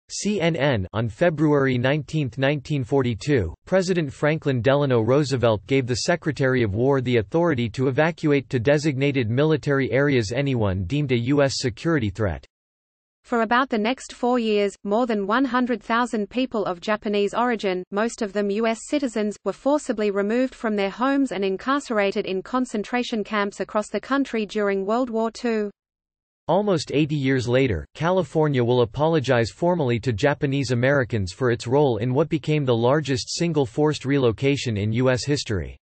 CNN On February 19, 1942, President Franklin Delano Roosevelt gave the Secretary of War the authority to evacuate to designated military areas anyone deemed a U.S. security threat. For about the next 4 years, more than 100,000 people of Japanese origin, most of them U.S. citizens, were forcibly removed from their homes and incarcerated in concentration camps across the country during World War II. Almost 80 years later, California will apologize formally to Japanese Americans for its role in what became the largest single forced relocation in U.S. history.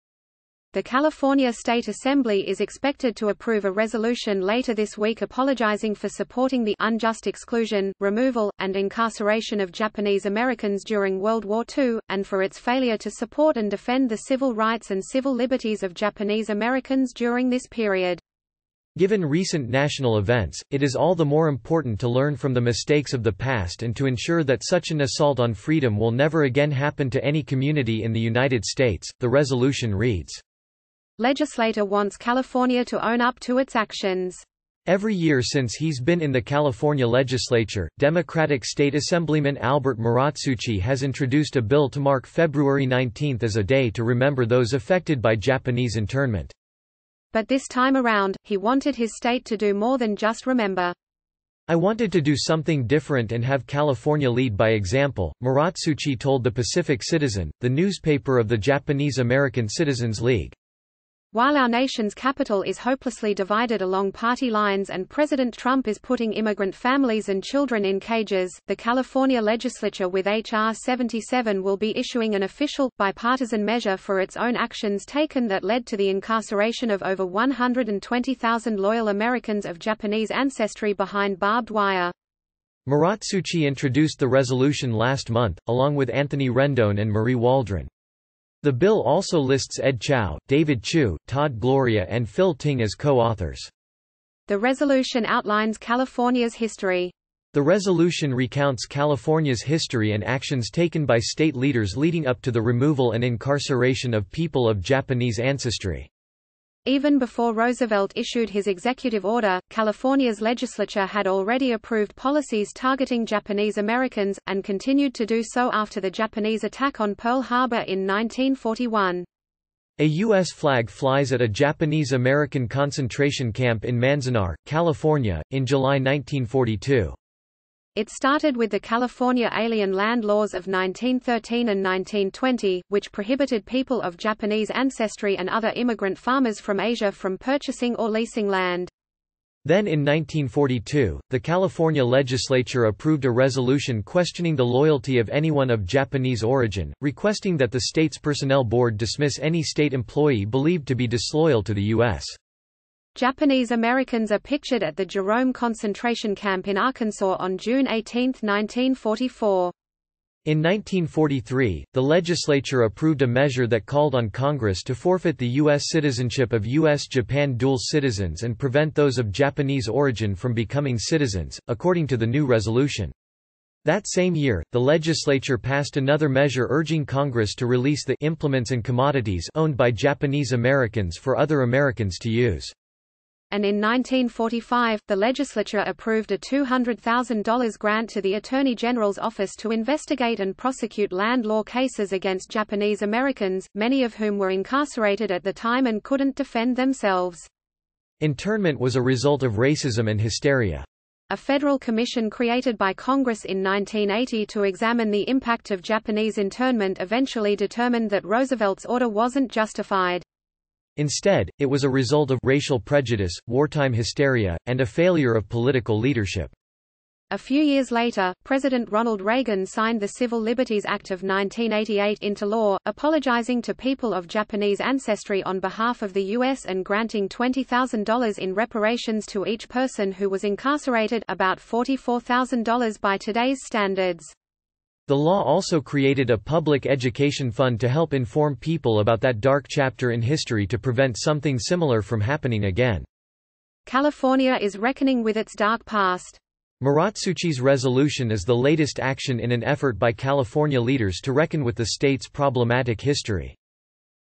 The California State Assembly is expected to approve a resolution later this week apologizing for supporting the unjust exclusion, removal, and incarceration of Japanese Americans during World War II, and for its failure to support and defend the civil rights and civil liberties of Japanese Americans during this period. Given recent national events, it is all the more important to learn from the mistakes of the past and to ensure that such an assault on freedom will never again happen to any community in the United States, the resolution reads. Legislator wants California to own up to its actions. Every year since he's been in the California legislature, Democratic State Assemblyman Albert Maratsuchi has introduced a bill to mark February 19 as a day to remember those affected by Japanese internment. But this time around, he wanted his state to do more than just remember. I wanted to do something different and have California lead by example, Maratsuchi told the Pacific Citizen, the newspaper of the Japanese American Citizens League. While our nation's capital is hopelessly divided along party lines and President Trump is putting immigrant families and children in cages, the California legislature with H.R. 77 will be issuing an official, bipartisan measure for its own actions taken that led to the incarceration of over 120,000 loyal Americans of Japanese ancestry behind barbed wire. Maratsuchi introduced the resolution last month, along with Anthony Rendon and Marie Waldron. The bill also lists Ed Chow, David Chu, Todd Gloria and Phil Ting as co-authors. The resolution outlines California's history. The resolution recounts California's history and actions taken by state leaders leading up to the removal and incarceration of people of Japanese ancestry. Even before Roosevelt issued his executive order, California's legislature had already approved policies targeting Japanese Americans, and continued to do so after the Japanese attack on Pearl Harbor in 1941. A U.S. flag flies at a Japanese American concentration camp in Manzanar, California, in July 1942. It started with the California Alien Land Laws of 1913 and 1920, which prohibited people of Japanese ancestry and other immigrant farmers from Asia from purchasing or leasing land. Then in 1942, the California legislature approved a resolution questioning the loyalty of anyone of Japanese origin, requesting that the state's personnel board dismiss any state employee believed to be disloyal to the U.S. Japanese Americans are pictured at the Jerome concentration camp in Arkansas on June 18, 1944. In 1943, the legislature approved a measure that called on Congress to forfeit the U.S. citizenship of U.S.-Japan dual citizens and prevent those of Japanese origin from becoming citizens, according to the new resolution. That same year, the legislature passed another measure urging Congress to release the implements and commodities owned by Japanese Americans for other Americans to use. And in 1945, the legislature approved a $200,000 grant to the Attorney General's office to investigate and prosecute land law cases against Japanese Americans, many of whom were incarcerated at the time and couldn't defend themselves. Internment was a result of racism and hysteria. A federal commission created by Congress in 1980 to examine the impact of Japanese internment eventually determined that Roosevelt's order wasn't justified. Instead, it was a result of racial prejudice, wartime hysteria, and a failure of political leadership. A few years later, President Ronald Reagan signed the Civil Liberties Act of 1988 into law, apologizing to people of Japanese ancestry on behalf of the U.S. and granting $20,000 in reparations to each person who was incarcerated, about $44,000 by today's standards. The law also created a public education fund to help inform people about that dark chapter in history to prevent something similar from happening again. California is reckoning with its dark past. Maratsuchi's resolution is the latest action in an effort by California leaders to reckon with the state's problematic history.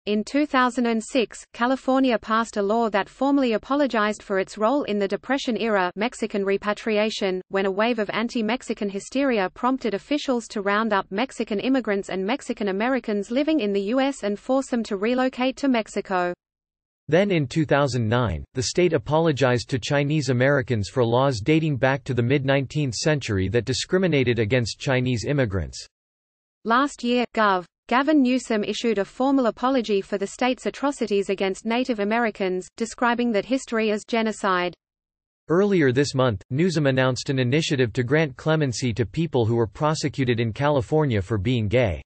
In 2006, California passed a law that formally apologized for its role in the Depression-era Mexican repatriation, when a wave of anti-Mexican hysteria prompted officials to round up Mexican immigrants and Mexican Americans living in the U.S. and force them to relocate to Mexico. Then in 2009, the state apologized to Chinese Americans for laws dating back to the mid-19th century that discriminated against Chinese immigrants. Last year, Gov. Gavin Newsom issued a formal apology for the state's atrocities against Native Americans, describing that history as genocide. Earlier this month, Newsom announced an initiative to grant clemency to people who were prosecuted in California for being gay.